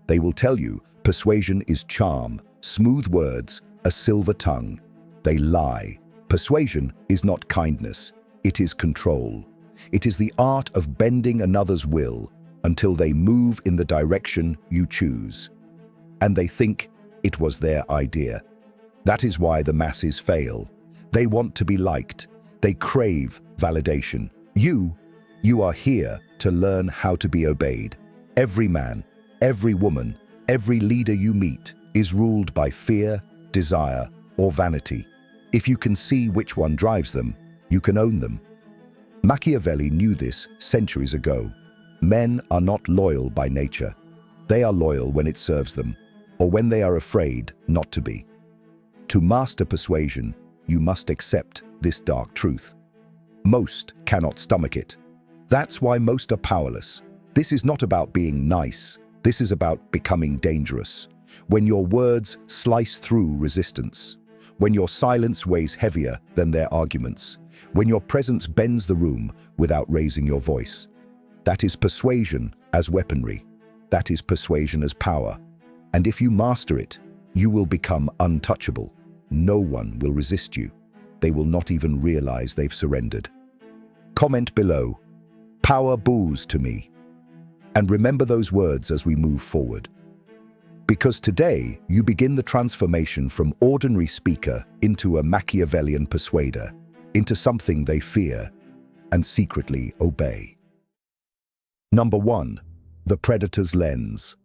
They will tell you persuasion is charm, smooth words, a silver tongue. They lie. Persuasion is not kindness. It is control. It is the art of bending another's will until they move in the direction you choose. And they think it was their idea. That is why the masses fail. They want to be liked. They crave validation. You are here to learn how to be obeyed. Every man, every woman, every leader you meet is ruled by fear, desire, or vanity. If you can see which one drives them, you can own them. Machiavelli knew this centuries ago. Men are not loyal by nature. They are loyal when it serves them, or when they are afraid not to be. To master persuasion, you must accept this dark truth. Most cannot stomach it. That's why most are powerless. This is not about being nice. This is about becoming dangerous. When your words slice through resistance, when your silence weighs heavier than their arguments, when your presence bends the room without raising your voice. That is persuasion as weaponry. That is persuasion as power. And if you master it, you will become untouchable. No one will resist you. They will not even realize they've surrendered. Comment below, "Power boos to me." And remember those words as we move forward. Because today, you begin the transformation from ordinary speaker into a Machiavellian persuader, into something they fear and secretly obey. Number 1. The predator's lens.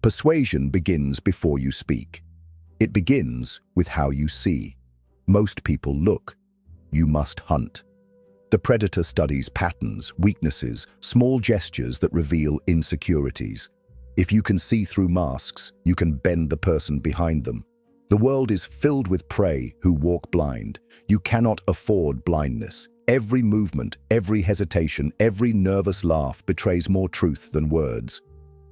Persuasion begins before you speak. It begins with how you see. Most people look. You must hunt. The predator studies patterns, weaknesses, small gestures that reveal insecurities. If you can see through masks, you can bend the person behind them. The world is filled with prey who walk blind. You cannot afford blindness. Every movement, every hesitation, every nervous laugh betrays more truth than words.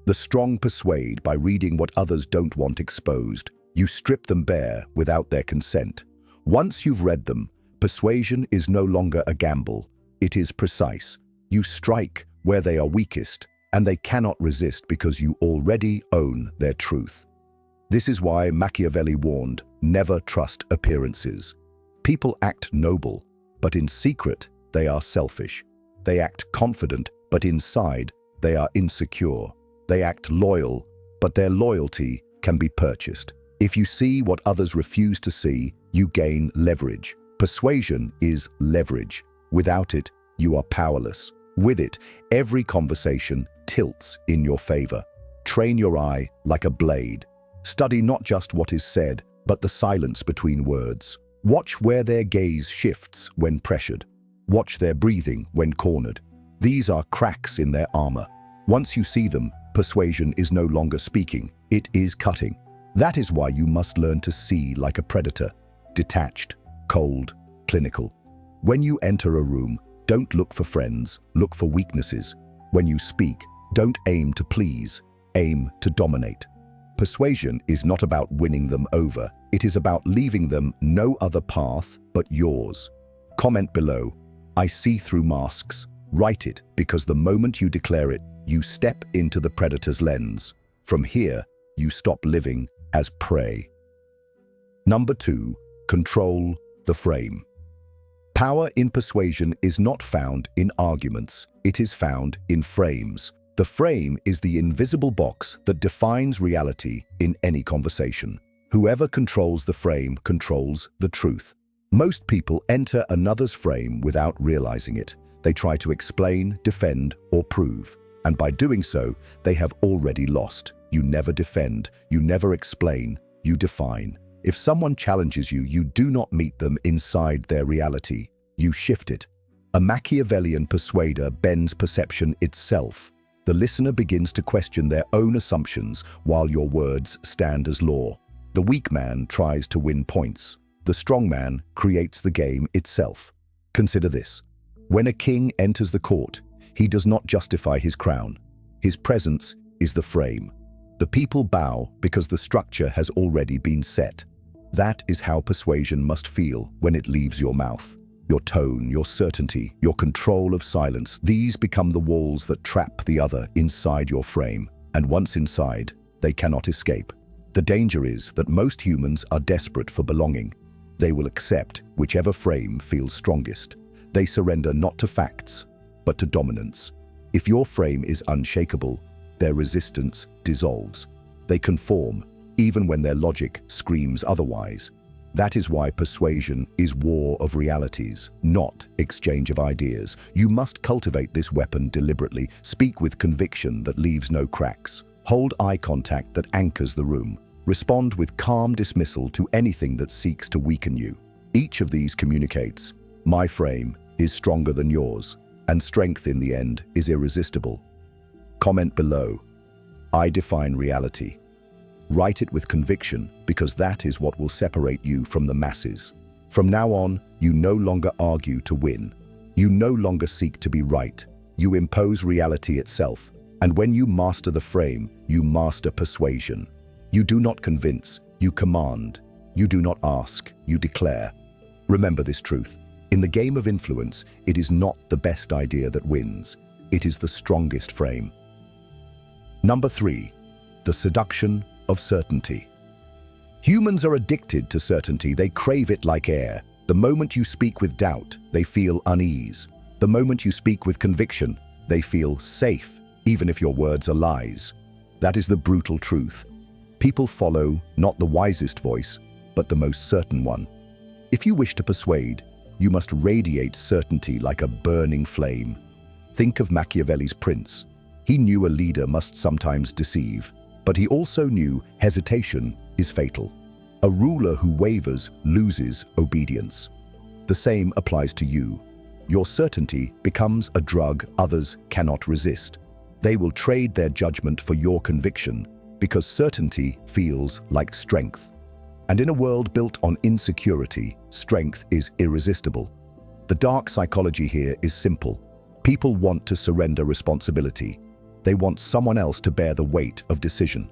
The strong persuade by reading what others don't want exposed. You strip them bare without their consent. Once you've read them, persuasion is no longer a gamble. It is precise. You strike where they are weakest, and they cannot resist because you already own their truth. This is why Machiavelli warned, never trust appearances. People act noble, but in secret, they are selfish. They act confident, but inside, they are insecure. They act loyal, but their loyalty can be purchased. If you see what others refuse to see, you gain leverage. Persuasion is leverage. Without it, you are powerless. With it, every conversation tilts in your favor. Train your eye like a blade. Study not just what is said, but the silence between words. Watch where their gaze shifts when pressured. Watch their breathing when cornered. These are cracks in their armor. Once you see them, persuasion is no longer speaking, it is cutting. That is why you must learn to see like a predator, detached, cold, clinical. When you enter a room, don't look for friends, look for weaknesses. When you speak, don't aim to please, aim to dominate. Persuasion is not about winning them over. It is about leaving them no other path but yours. Comment below, "I see through masks." Write it, because the moment you declare it, you step into the predator's lens. From here, you stop living as prey. Number 2, control the frame. Power in persuasion is not found in arguments. It is found in frames. The frame is the invisible box that defines reality in any conversation. Whoever controls the frame controls the truth. Most people enter another's frame without realizing it. They try to explain, defend, or prove. And by doing so, they have already lost. You never defend, you never explain, you define. If someone challenges you, you do not meet them inside their reality. You shift it. A Machiavellian persuader bends perception itself. The listener begins to question their own assumptions while your words stand as law. The weak man tries to win points. The strong man creates the game itself. Consider this. When a king enters the court, he does not justify his crown. His presence is the frame. The people bow because the structure has already been set. That is how persuasion must feel when it leaves your mouth. Your tone, your certainty, your control of silence, these become the walls that trap the other inside your frame. and once inside, they cannot escape. The danger is that most humans are desperate for belonging. They will accept whichever frame feels strongest. They surrender not to facts, but to dominance. If your frame is unshakable, their resistance dissolves. They conform, even when their logic screams otherwise. That is why persuasion is war of realities, not exchange of ideas. You must cultivate this weapon deliberately, speak with conviction that leaves no cracks. Hold eye contact that anchors the room. Respond with calm dismissal to anything that seeks to weaken you. Each of these communicates, my frame is stronger than yours, and strength in the end is irresistible. Comment below, I define reality. Write it with conviction, because that is what will separate you from the masses. From now on, you no longer argue to win. You no longer seek to be right. You impose reality itself. And when you master the frame, you master persuasion. You do not convince, you command. You do not ask, you declare. Remember this truth. In the game of influence, it is not the best idea that wins. It is the strongest frame. Number 3, the seduction of certainty. Humans are addicted to certainty. They crave it like air. The moment you speak with doubt, they feel unease. The moment you speak with conviction, they feel safe, even if your words are lies. That is the brutal truth. People follow not the wisest voice, but the most certain one. If you wish to persuade, you must radiate certainty like a burning flame. Think of Machiavelli's prince. He knew a leader must sometimes deceive, but he also knew hesitation is fatal. A ruler who wavers loses obedience. The same applies to you. Your certainty becomes a drug others cannot resist. They will trade their judgment for your conviction, because certainty feels like strength. And in a world built on insecurity, strength is irresistible. The dark psychology here is simple. People want to surrender responsibility. They want someone else to bear the weight of decision.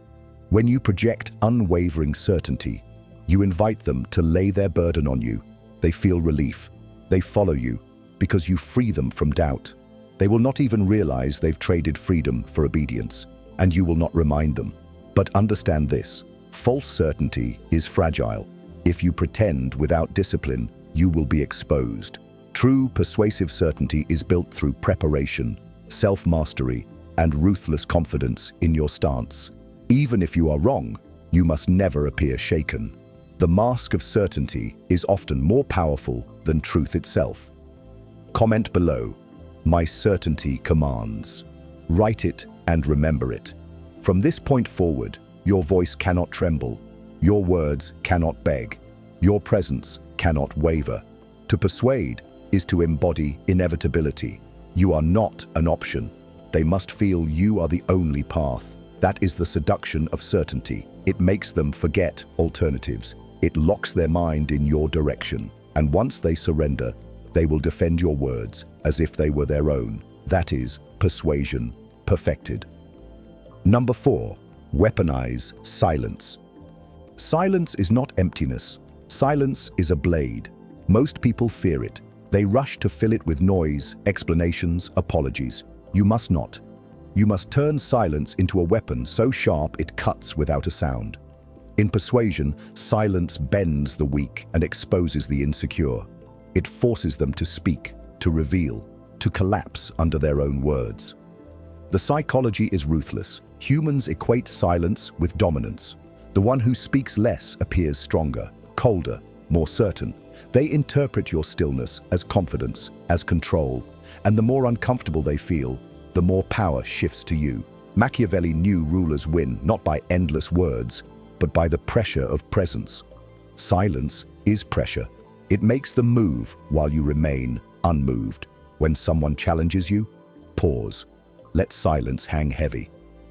When you project unwavering certainty, you invite them to lay their burden on you. They feel relief. They follow you because you free them from doubt. They will not even realize they've traded freedom for obedience, and you will not remind them. But understand this, false certainty is fragile. If you pretend without discipline, you will be exposed. True persuasive certainty is built through preparation, self-mastery, and ruthless confidence in your stance. Even if you are wrong, you must never appear shaken. The mask of certainty is often more powerful than truth itself. Comment below, my certainty commands. Write it and remember it. From this point forward, your voice cannot tremble, your words cannot beg, your presence cannot waver. To persuade is to embody inevitability. You are not an option. They must feel you are the only path. That is the seduction of certainty. It makes them forget alternatives. It locks their mind in your direction. And once they surrender, they will defend your words as if they were their own. That is persuasion perfected. Number 4, weaponize silence. Silence is not emptiness. Silence is a blade. Most people fear it. They rush to fill it with noise, explanations, apologies. You must not. You must turn silence into a weapon so sharp it cuts without a sound. In persuasion, silence bends the weak and exposes the insecure. It forces them to speak, to reveal, to collapse under their own words. The psychology is ruthless. Humans equate silence with dominance. The one who speaks less appears stronger, colder, more certain. They interpret your stillness as confidence, as control, and the more uncomfortable they feel, the more power shifts to you. Machiavelli knew rulers win not by endless words, but by the pressure of presence. Silence is pressure. It makes them move while you remain unmoved. When someone challenges you, pause. Let silence hang heavy.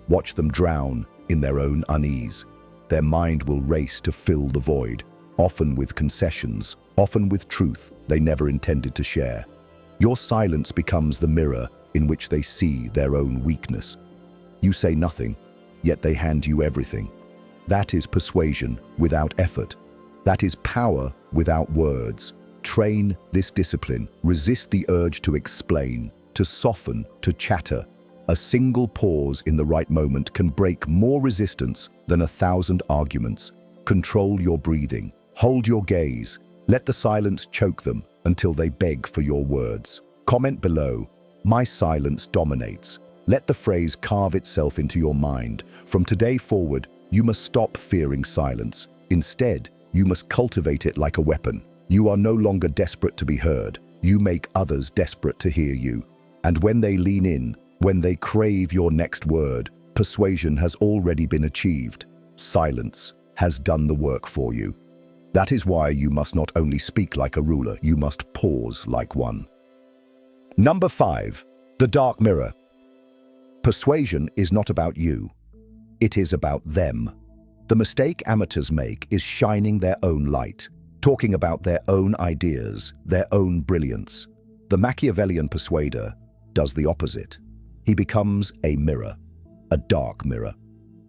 Watch them drown in their own unease. Their mind will race to fill the void, often with concessions, often with truth they never intended to share. Your silence becomes the mirror in which they see their own weakness. You say nothing, yet they hand you everything. That is persuasion without effort. That is power without words. Train this discipline. Resist the urge to explain, to soften, to chatter. A single pause in the right moment can break more resistance than 1,000 arguments. Control your breathing. Hold your gaze. Let the silence choke them until they beg for your words. Comment below, "My silence dominates." Let the phrase carve itself into your mind. From today forward, you must stop fearing silence. Instead, you must cultivate it like a weapon. You are no longer desperate to be heard. You make others desperate to hear you. And when they lean in, when they crave your next word, persuasion has already been achieved. Silence has done the work for you. That is why you must not only speak like a ruler, you must pause like one. Number 5. The dark mirror. Persuasion is not about you. It is about them. The mistake amateurs make is shining their own light, talking about their own ideas, their own brilliance. The Machiavellian persuader does the opposite. He becomes a mirror, a dark mirror,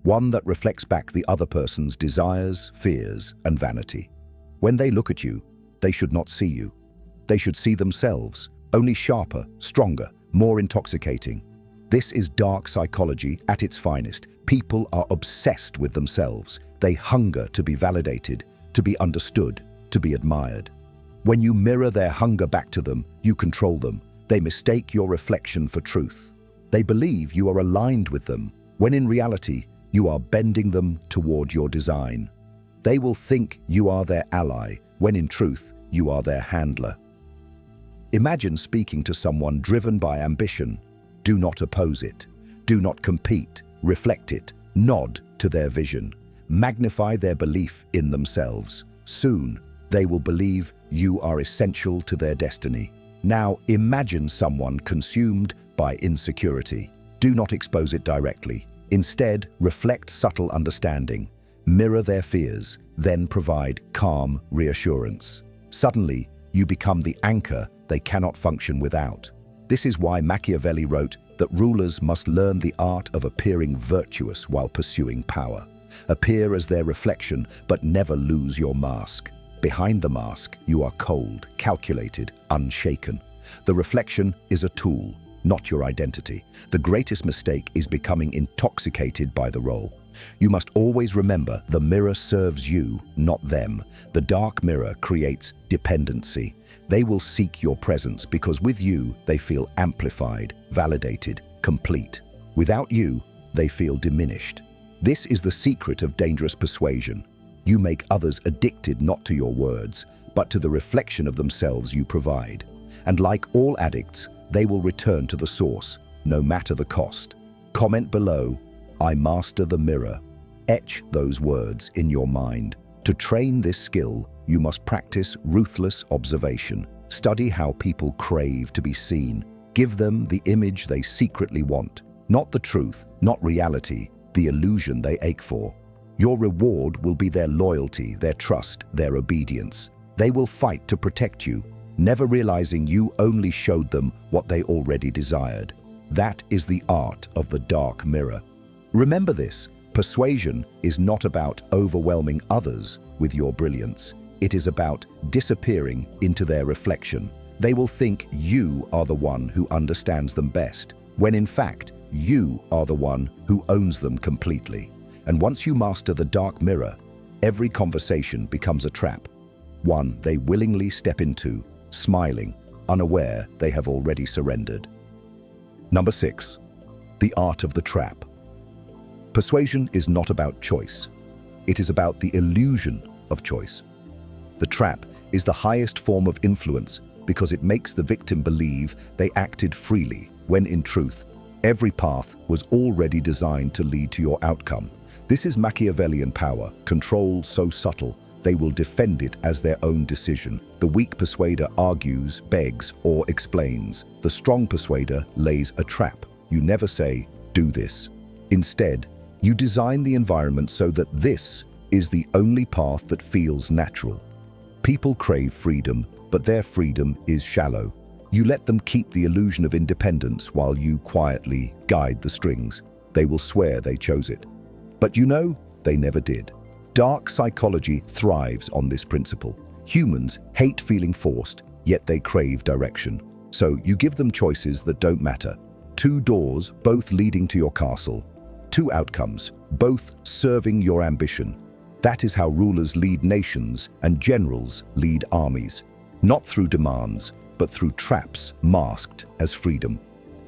one that reflects back the other person's desires, fears, and vanity. When they look at you, they should not see you. They should see themselves, only sharper, stronger, more intoxicating. This is dark psychology at its finest. People are obsessed with themselves. They hunger to be validated, to be understood, to be admired. When you mirror their hunger back to them, you control them. They mistake your reflection for truth. They believe you are aligned with them, when in reality, you are bending them toward your design. They will think you are their ally, when in truth, you are their handler. Imagine speaking to someone driven by ambition. Do not oppose it. Do not compete. Reflect it. Nod to their vision. Magnify their belief in themselves. Soon, they will believe you are essential to their destiny. Now, imagine someone consumed by insecurity. Do not expose it directly. Instead, reflect subtle understanding. Mirror their fears, then provide calm reassurance. Suddenly, you become the anchor they cannot function without. This is why Machiavelli wrote that rulers must learn the art of appearing virtuous while pursuing power. Appear as their reflection, but never lose your mask. Behind the mask, you are cold, calculated, unshaken. The reflection is a tool, not your identity. The greatest mistake is becoming intoxicated by the role. You must always remember the mirror serves you, not them. The dark mirror creates dependency. They will seek your presence because with you, they feel amplified, validated, complete. Without you, they feel diminished. This is the secret of dangerous persuasion. You make others addicted not to your words, but to the reflection of themselves you provide. And like all addicts, they will return to the source, no matter the cost. Comment below, "I master the mirror." Etch those words in your mind. To train this skill, you must practice ruthless observation. Study how people crave to be seen. Give them the image they secretly want. Not the truth, not reality, the illusion they ache for. Your reward will be their loyalty, their trust, their obedience. They will fight to protect you, never realizing you only showed them what they already desired. That is the art of the dark mirror. Remember this, persuasion is not about overwhelming others with your brilliance. It is about disappearing into their reflection. They will think you are the one who understands them best, when in fact, you are the one who owns them completely. And once you master the dark mirror, every conversation becomes a trap, one they willingly step into, smiling, unaware they have already surrendered. Number 6. The art of the trap. Persuasion is not about choice. It is about the illusion of choice. The trap is the highest form of influence because it makes the victim believe they acted freely, when in truth, every path was already designed to lead to your outcome. This is Machiavellian power, control so subtle, they will defend it as their own decision. The weak persuader argues, begs, or explains. The strong persuader lays a trap. You never say, "Do this." Instead, you design the environment so that this is the only path that feels natural. People crave freedom, but their freedom is shallow. You let them keep the illusion of independence while you quietly guide the strings. They will swear they chose it. But you know, they never did. Dark psychology thrives on this principle. Humans hate feeling forced, yet they crave direction. So you give them choices that don't matter. Two doors, both leading to your castle. Two outcomes, both serving your ambition. That is how rulers lead nations and generals lead armies. Not through demands, but through traps masked as freedom.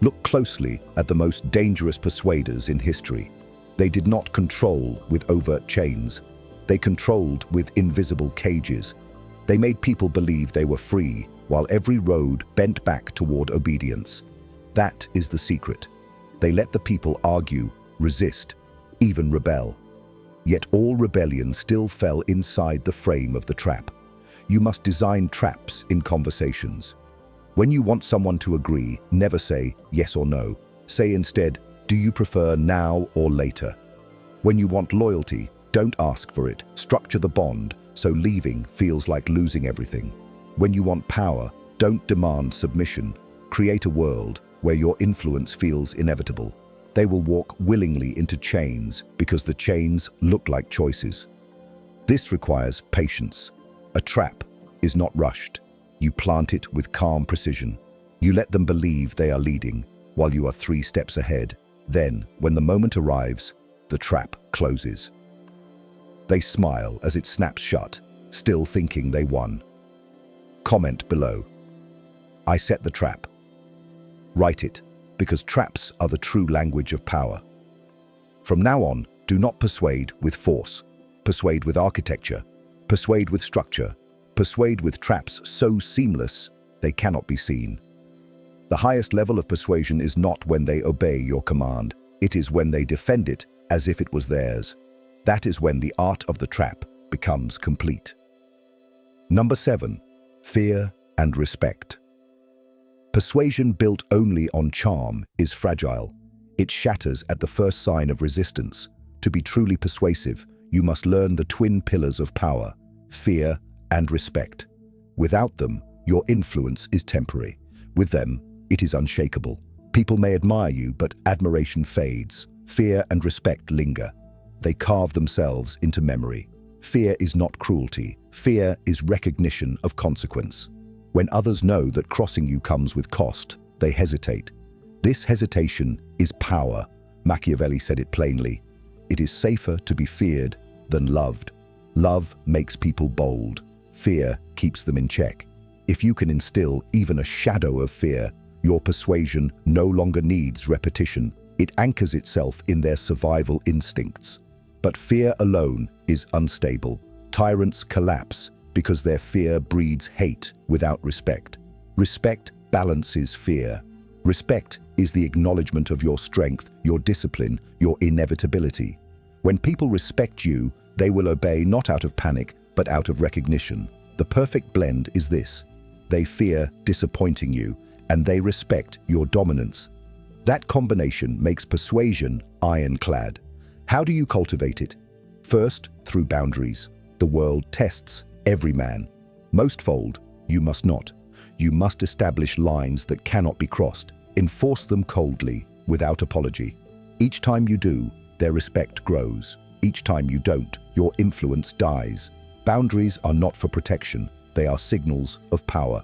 Look closely at the most dangerous persuaders in history. They did not control with overt chains. They controlled with invisible cages. They made people believe they were free, while every road bent back toward obedience. That is the secret. They let the people argue, resist, even rebel. Yet all rebellion still fell inside the frame of the trap. You must design traps in conversations. When you want someone to agree, never say yes or no. Say instead, do you prefer now or later? When you want loyalty, don't ask for it. Structure the bond so leaving feels like losing everything. When you want power, don't demand submission. Create a world where your influence feels inevitable. They will walk willingly into chains because the chains look like choices. This requires patience. A trap is not rushed. You plant it with calm precision. You let them believe they are leading while you are 3 steps ahead. Then, when the moment arrives, the trap closes. They smile as it snaps shut, still thinking they won. Comment below. I set the trap. Write it, because traps are the true language of power. From now on, do not persuade with force. Persuade with architecture. Persuade with structure. Persuade with traps so seamless they cannot be seen. The highest level of persuasion is not when they obey your command. It is when they defend it as if it was theirs. That is when the art of the trap becomes complete. Number 7. Fear and respect. Persuasion built only on charm is fragile. It shatters at the first sign of resistance. To be truly persuasive, you must learn the twin pillars of power, fear and respect. Without them, your influence is temporary. With them, it is unshakable. People may admire you, but admiration fades. Fear and respect linger. They carve themselves into memory. Fear is not cruelty. Fear is recognition of consequence. When others know that crossing you comes with cost, they hesitate. This hesitation is power. Machiavelli said it plainly. It is safer to be feared than loved. Love makes people bold. Fear keeps them in check. If you can instill even a shadow of fear, your persuasion no longer needs repetition. It anchors itself in their survival instincts. But fear alone is unstable. Tyrants collapse because their fear breeds hate without respect. Respect balances fear. Respect is the acknowledgement of your strength, your discipline, your inevitability. When people respect you, they will obey not out of panic, but out of recognition. The perfect blend is this. They fear disappointing you, and they respect your dominance. That combination makes persuasion ironclad. How do you cultivate it? First, through boundaries. The world tests every man. Most fold, you must not. You must establish lines that cannot be crossed. Enforce them coldly, without apology. Each time you do, their respect grows. Each time you don't, your influence dies. Boundaries are not for protection. They are signals of power.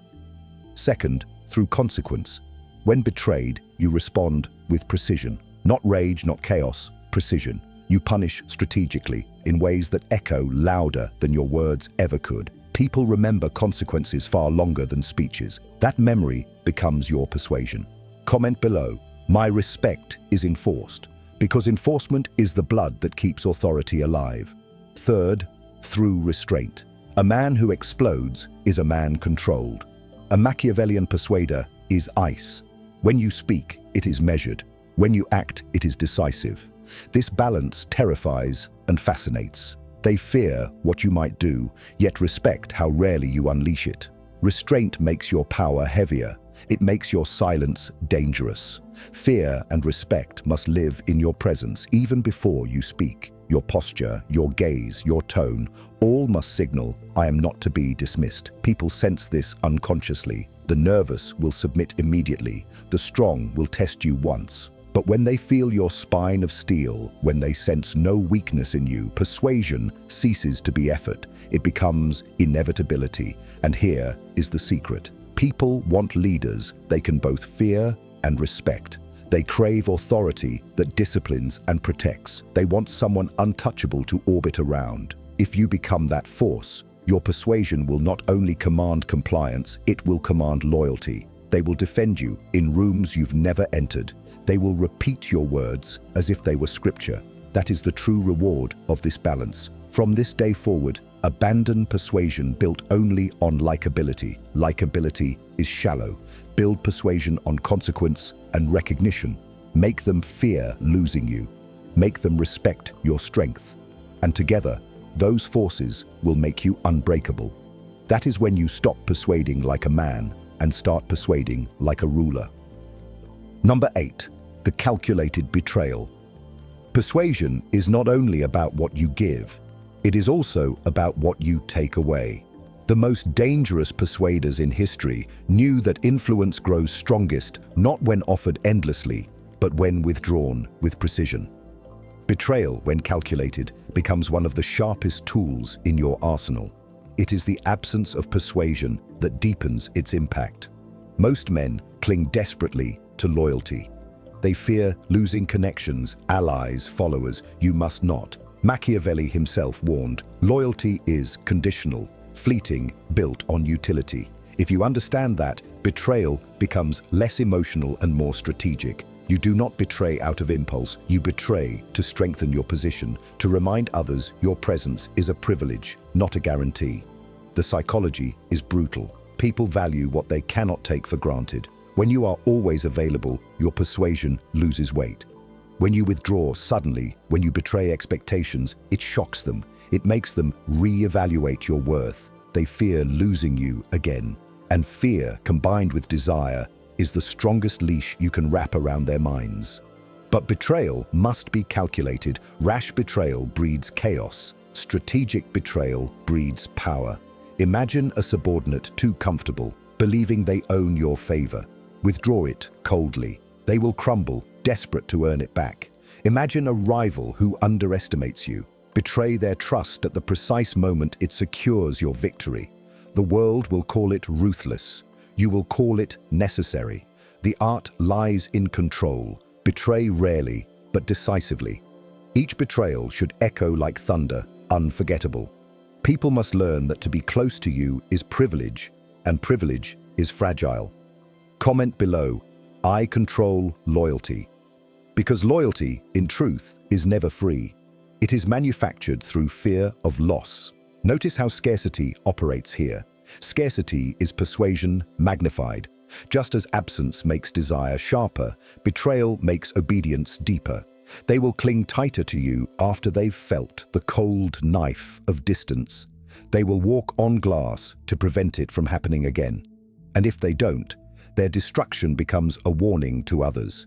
Second, through consequence. When betrayed, you respond with precision. Not rage, not chaos, precision. You punish strategically in ways that echo louder than your words ever could. People remember consequences far longer than speeches. That memory becomes your persuasion. Comment below. My respect is enforced, because enforcement is the blood that keeps authority alive. Third, through restraint. A man who explodes is a man controlled. A Machiavellian persuader is ice. When you speak, it is measured. When you act, it is decisive. This balance terrifies and fascinates. They fear what you might do, yet respect how rarely you unleash it. Restraint makes your power heavier. It makes your silence dangerous. Fear and respect must live in your presence even before you speak. Your posture, your gaze, your tone, all must signal, I am not to be dismissed. People sense this unconsciously. The nervous will submit immediately. The strong will test you once. But when they feel your spine of steel, when they sense no weakness in you, persuasion ceases to be effort. It becomes inevitability. And here is the secret. People want leaders they can both fear and respect. They crave authority that disciplines and protects. They want someone untouchable to orbit around. If you become that force, your persuasion will not only command compliance, it will command loyalty. They will defend you in rooms you've never entered. They will repeat your words as if they were scripture. That is the true reward of this balance. From this day forward, abandon persuasion built only on likability. Likability is shallow. Build persuasion on consequence and recognition. Make them fear losing you. Make them respect your strength. And together, those forces will make you unbreakable. That is when you stop persuading like a man and start persuading like a ruler. Number 8, the calculated betrayal. Persuasion is not only about what you give, it is also about what you take away. The most dangerous persuaders in history knew that influence grows strongest not when offered endlessly, but when withdrawn with precision. Betrayal, when calculated, becomes one of the sharpest tools in your arsenal. It is the absence of persuasion that deepens its impact. Most men cling desperately to loyalty. They fear losing connections, allies, followers. You must not. Machiavelli himself warned, loyalty is conditional, fleeting, built on utility. If you understand that, betrayal becomes less emotional and more strategic. You do not betray out of impulse, you betray to strengthen your position, to remind others your presence is a privilege, not a guarantee. The psychology is brutal. People value what they cannot take for granted. When you are always available, your persuasion loses weight. When you withdraw suddenly, when you betray expectations, it shocks them. It makes them re-evaluate your worth. They fear losing you again. And fear, combined with desire, is the strongest leash you can wrap around their minds. But betrayal must be calculated. Rash betrayal breeds chaos. Strategic betrayal breeds power. Imagine a subordinate too comfortable, believing they own your favor. Withdraw it coldly. They will crumble, desperate to earn it back. Imagine a rival who underestimates you. Betray their trust at the precise moment it secures your victory. The world will call it ruthless. You will call it necessary. The art lies in control. Betray rarely, but decisively. Each betrayal should echo like thunder, unforgettable. People must learn that to be close to you is privilege, and privilege is fragile. Comment below, I control loyalty. Because loyalty, in truth, is never free. It is manufactured through fear of loss. Notice how scarcity operates here. Scarcity is persuasion magnified. Just as absence makes desire sharper, betrayal makes obedience deeper. They will cling tighter to you after they've felt the cold knife of distance. They will walk on glass to prevent it from happening again. And if they don't, their destruction becomes a warning to others.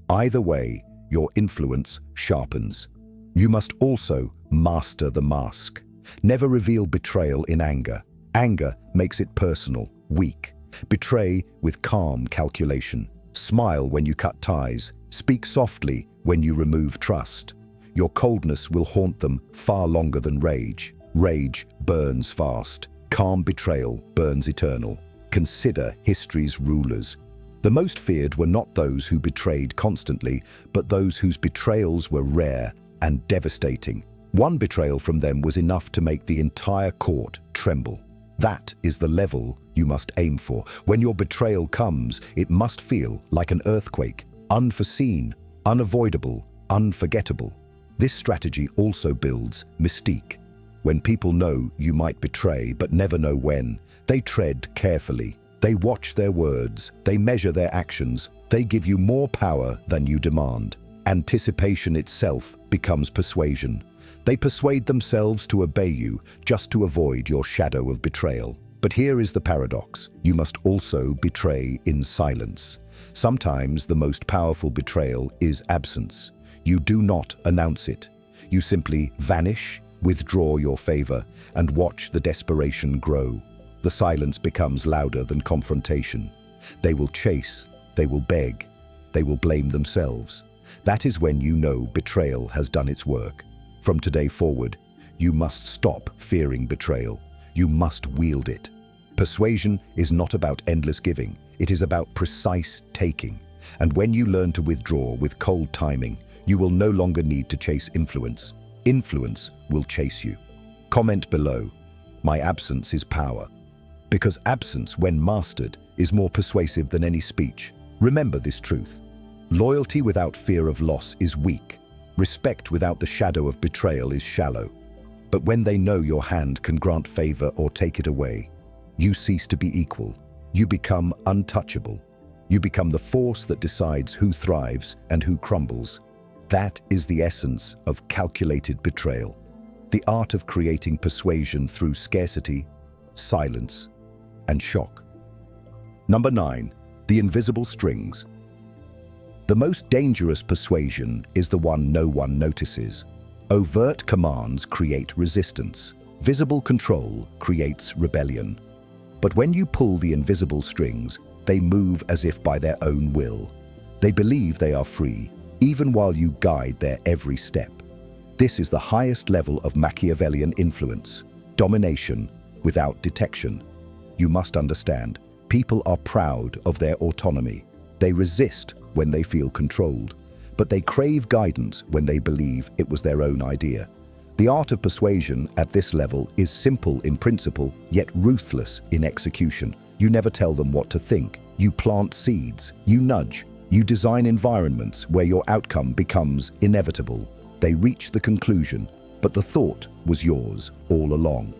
Either way, your influence sharpens. You must also master the mask. Never reveal betrayal in anger. Anger makes it personal, weak. Betray with calm calculation. Smile when you cut ties. Speak softly when you remove trust. Your coldness will haunt them far longer than rage. Rage burns fast. Calm betrayal burns eternal. Consider history's rulers. The most feared were not those who betrayed constantly, but those whose betrayals were rare and devastating. One betrayal from them was enough to make the entire court tremble. That is the level you must aim for. When your betrayal comes, it must feel like an earthquake, unforeseen, unavoidable, unforgettable. This strategy also builds mystique. When people know you might betray but never know when, they tread carefully. They watch their words, they measure their actions, they give you more power than you demand. Anticipation itself becomes persuasion. They persuade themselves to obey you just to avoid your shadow of betrayal. But here is the paradox. You must also betray in silence. Sometimes the most powerful betrayal is absence. You do not announce it. You simply vanish, withdraw your favor, and watch the desperation grow. The silence becomes louder than confrontation. They will chase, they will beg, they will blame themselves. That is when you know betrayal has done its work. From today forward, you must stop fearing betrayal. You must wield it. Persuasion is not about endless giving. It is about precise taking. And when you learn to withdraw with cold timing, you will no longer need to chase influence. Influence will chase you. Comment below, "My absence is power." Because absence, when mastered, is more persuasive than any speech. Remember this truth. Loyalty without fear of loss is weak. Respect without the shadow of betrayal is shallow. But when they know your hand can grant favor or take it away, you cease to be equal. You become untouchable. You become the force that decides who thrives and who crumbles. That is the essence of calculated betrayal. The art of creating persuasion through scarcity, silence, and shock. Number 9. The invisible strings. The most dangerous persuasion is the one no one notices. Overt commands create resistance. Visible control creates rebellion. But when you pull the invisible strings, they move as if by their own will. They believe they are free, even while you guide their every step. This is the highest level of Machiavellian influence, domination without detection. You must understand, people are proud of their autonomy. They resist when they feel controlled, but they crave guidance when they believe it was their own idea. The art of persuasion at this level is simple in principle, yet ruthless in execution. You never tell them what to think. You plant seeds, you nudge, you design environments where your outcome becomes inevitable. They reach the conclusion, but the thought was yours all along.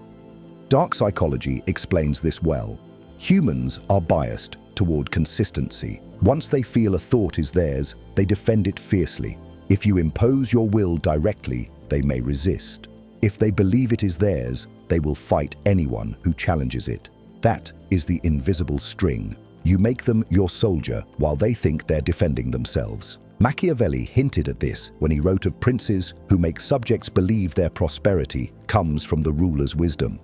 Dark psychology explains this well. Humans are biased toward consistency. Once they feel a thought is theirs, they defend it fiercely. If you impose your will directly, they may resist. If they believe it is theirs, they will fight anyone who challenges it. That is the invisible string. You make them your soldier while they think they're defending themselves. Machiavelli hinted at this when he wrote of princes who make subjects believe their prosperity comes from the ruler's wisdom.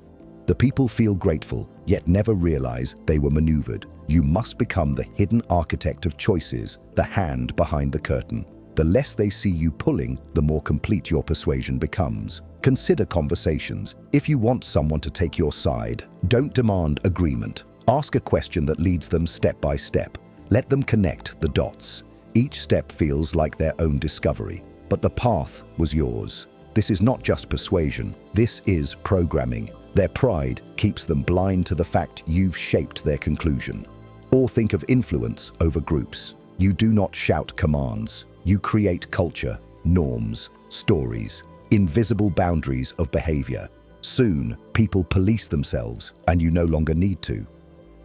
The people feel grateful, yet never realize they were maneuvered. You must become the hidden architect of choices, the hand behind the curtain. The less they see you pulling, the more complete your persuasion becomes. Consider conversations. If you want someone to take your side, don't demand agreement. Ask a question that leads them step by step. Let them connect the dots. Each step feels like their own discovery, but the path was yours. This is not just persuasion, this is programming. Their pride keeps them blind to the fact you've shaped their conclusion. Or think of influence over groups. You do not shout commands. You create culture, norms, stories, invisible boundaries of behavior. Soon, people police themselves, and you no longer need to.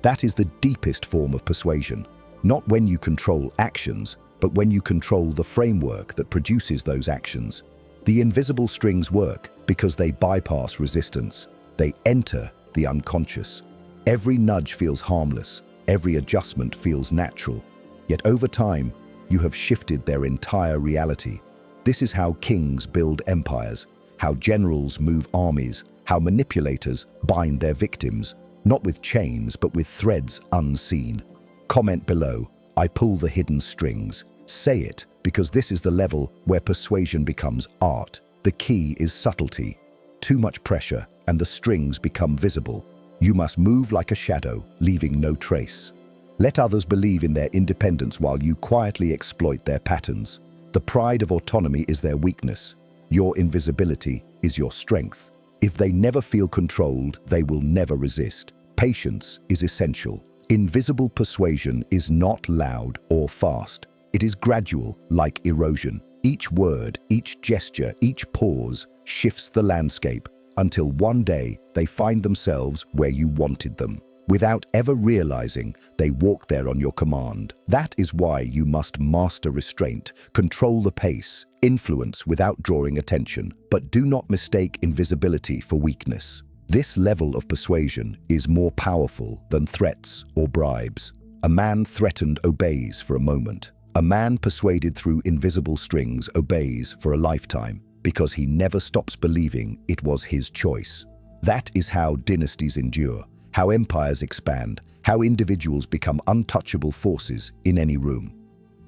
That is the deepest form of persuasion. Not when you control actions, but when you control the framework that produces those actions. The invisible strings work because they bypass resistance. They enter the unconscious. Every nudge feels harmless. Every adjustment feels natural. Yet over time, you have shifted their entire reality. This is how kings build empires, how generals move armies, how manipulators bind their victims, not with chains, but with threads unseen. Comment below, "I pull the hidden strings." Say it, because this is the level where persuasion becomes art. The key is subtlety. Too much pressure, and the strings become visible. You must move like a shadow, leaving no trace. Let others believe in their independence while you quietly exploit their patterns. The pride of autonomy is their weakness. Your invisibility is your strength. If they never feel controlled, they will never resist. Patience is essential. Invisible persuasion is not loud or fast. It is gradual, like erosion. Each word, each gesture, each pause shifts the landscape until one day they find themselves where you wanted them. Without ever realizing, they walk there on your command. That is why you must master restraint, control the pace, influence without drawing attention, but do not mistake invisibility for weakness. This level of persuasion is more powerful than threats or bribes. A man threatened obeys for a moment. A man persuaded through invisible strings obeys for a lifetime because he never stops believing it was his choice. That is how dynasties endure, how empires expand, how individuals become untouchable forces in any room.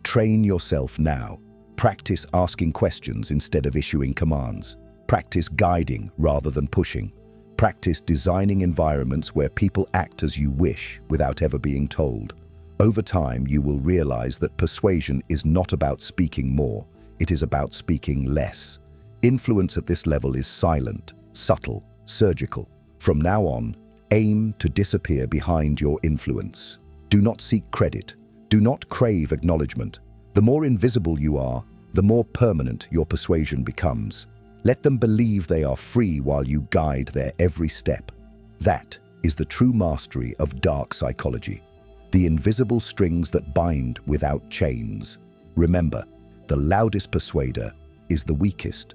Train yourself now. Practice asking questions instead of issuing commands. Practice guiding rather than pushing. Practice designing environments where people act as you wish without ever being told. Over time, you will realize that persuasion is not about speaking more, it is about speaking less. Influence at this level is silent, subtle, surgical. From now on, aim to disappear behind your influence. Do not seek credit. Do not crave acknowledgement. The more invisible you are, the more permanent your persuasion becomes. Let them believe they are free while you guide their every step. That is the true mastery of dark psychology. The invisible strings that bind without chains. Remember, the loudest persuader is the weakest.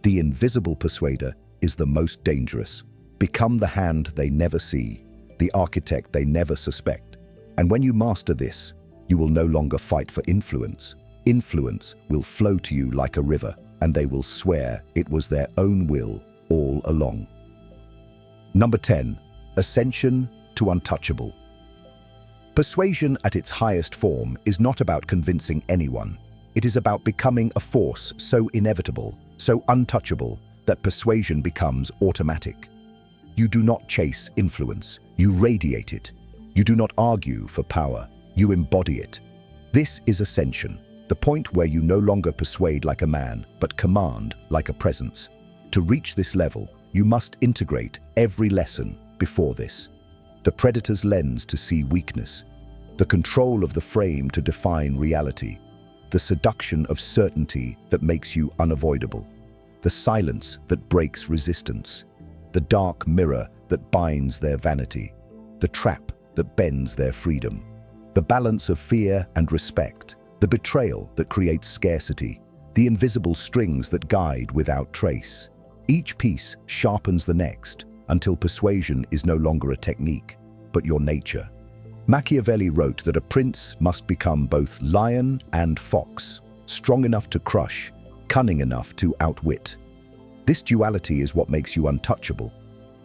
The invisible persuader is the most dangerous. Become the hand they never see, the architect they never suspect. And when you master this, you will no longer fight for influence. Influence will flow to you like a river, and they will swear it was their own will all along. Number 10. Ascension to untouchable. Persuasion at its highest form is not about convincing anyone. It is about becoming a force so inevitable, so untouchable, that persuasion becomes automatic. You do not chase influence, you radiate it. You do not argue for power, you embody it. This is ascension, the point where you no longer persuade like a man, but command like a presence. To reach this level, you must integrate every lesson before this. The predator's lens to see weakness, the control of the frame to define reality, the seduction of certainty that makes you unavoidable, the silence that breaks resistance, the dark mirror that binds their vanity, the trap that bends their freedom, the balance of fear and respect, the betrayal that creates scarcity, the invisible strings that guide without trace. Each piece sharpens the next until persuasion is no longer a technique, but your nature. Machiavelli wrote that a prince must become both lion and fox, strong enough to crush, cunning enough to outwit. This duality is what makes you untouchable.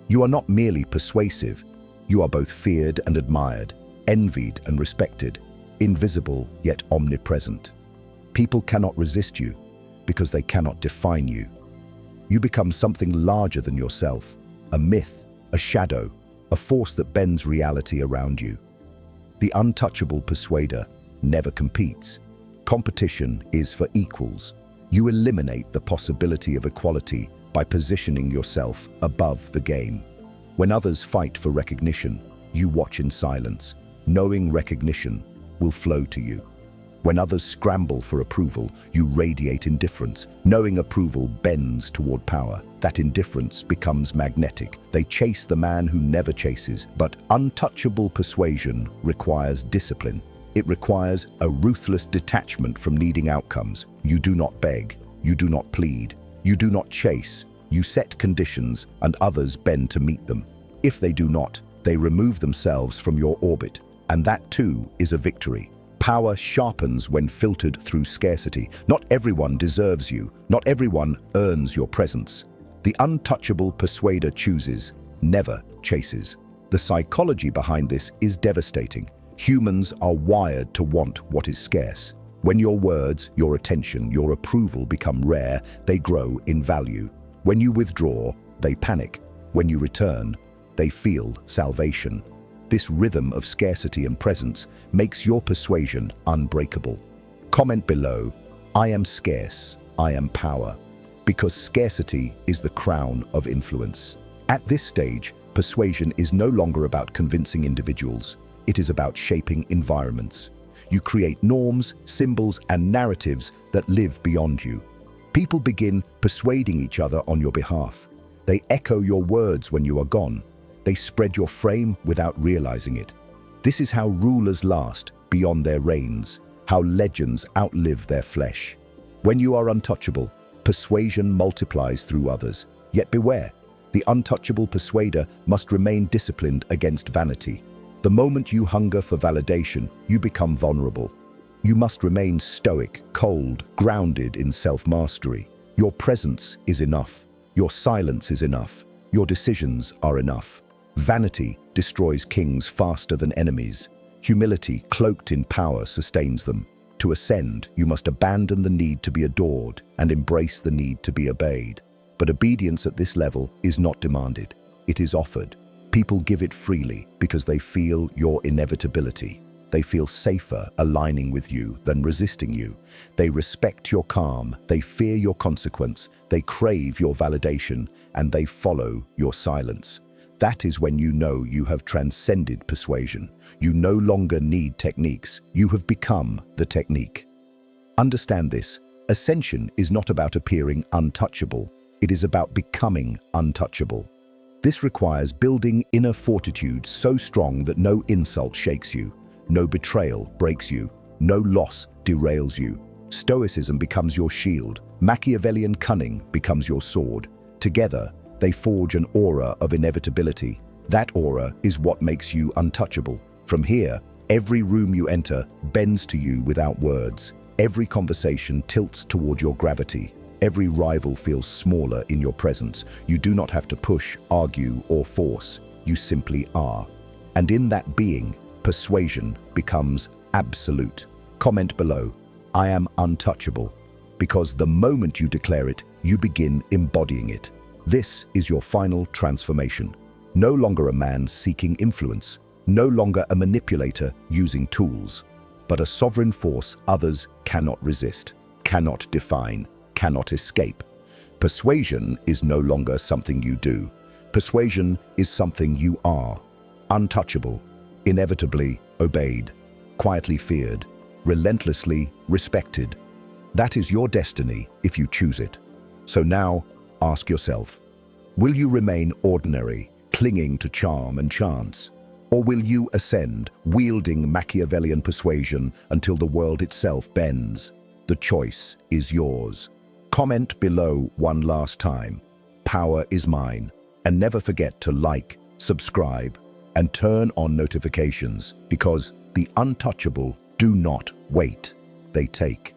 You are not merely persuasive, you are both feared and admired, envied and respected, invisible yet omnipresent. People cannot resist you because they cannot define you. You become something larger than yourself, a myth, a shadow, a force that bends reality around you. The untouchable persuader never competes. Competition is for equals. You eliminate the possibility of equality by positioning yourself above the game. When others fight for recognition, you watch in silence, knowing recognition will flow to you. When others scramble for approval, you radiate indifference, knowing approval bends toward power. That indifference becomes magnetic. They chase the man who never chases, but untouchable persuasion requires discipline. It requires a ruthless detachment from needing outcomes. You do not beg, you do not plead, you do not chase. You set conditions and others bend to meet them. If they do not, they remove themselves from your orbit, and that too is a victory. Power sharpens when filtered through scarcity. Not everyone deserves you. Not everyone earns your presence. The untouchable persuader chooses, never chases. The psychology behind this is devastating. Humans are wired to want what is scarce. When your words, your attention, your approval become rare, they grow in value. When you withdraw, they panic. When you return, they feel salvation. This rhythm of scarcity and presence makes your persuasion unbreakable. Comment below, I am scarce, I am power, because scarcity is the crown of influence. At this stage, persuasion is no longer about convincing individuals. It is about shaping environments. You create norms, symbols, and narratives that live beyond you. People begin persuading each other on your behalf. They echo your words when you are gone. They spread your frame without realizing it. This is how rulers last beyond their reigns, how legends outlive their flesh. When you are untouchable, persuasion multiplies through others. Yet beware, the untouchable persuader must remain disciplined against vanity. The moment you hunger for validation, you become vulnerable. You must remain stoic, cold, grounded in self-mastery. Your presence is enough. Your silence is enough. Your decisions are enough. Vanity destroys kings faster than enemies. Humility, cloaked in power, sustains them. To ascend, you must abandon the need to be adored and embrace the need to be obeyed. But obedience at this level is not demanded. It is offered. People give it freely because they feel your inevitability. They feel safer aligning with you than resisting you. They respect your calm, they fear your consequence, they crave your validation, and they follow your silence. That is when you know you have transcended persuasion. You no longer need techniques. You have become the technique. Understand this. Ascension is not about appearing untouchable. It is about becoming untouchable. This requires building inner fortitude so strong that no insult shakes you, no betrayal breaks you, no loss derails you. Stoicism becomes your shield. Machiavellian cunning becomes your sword. Together, they forge an aura of inevitability. That aura is what makes you untouchable. From here, every room you enter bends to you without words. Every conversation tilts toward your gravity. Every rival feels smaller in your presence. You do not have to push, argue, or force. You simply are. And in that being, persuasion becomes absolute. Comment below, I am untouchable, because the moment you declare it, you begin embodying it. This is your final transformation. No longer a man seeking influence, no longer a manipulator using tools, but a sovereign force others cannot resist, cannot define, cannot escape. Persuasion is no longer something you do. Persuasion is something you are. Untouchable, inevitably obeyed, quietly feared, relentlessly respected. That is your destiny if you choose it. So now, ask yourself, will you remain ordinary, clinging to charm and chance? Or will you ascend, wielding Machiavellian persuasion until the world itself bends? The choice is yours. Comment below one last time. Power is mine. And never forget to like, subscribe, and turn on notifications, because the untouchable do not wait. They take.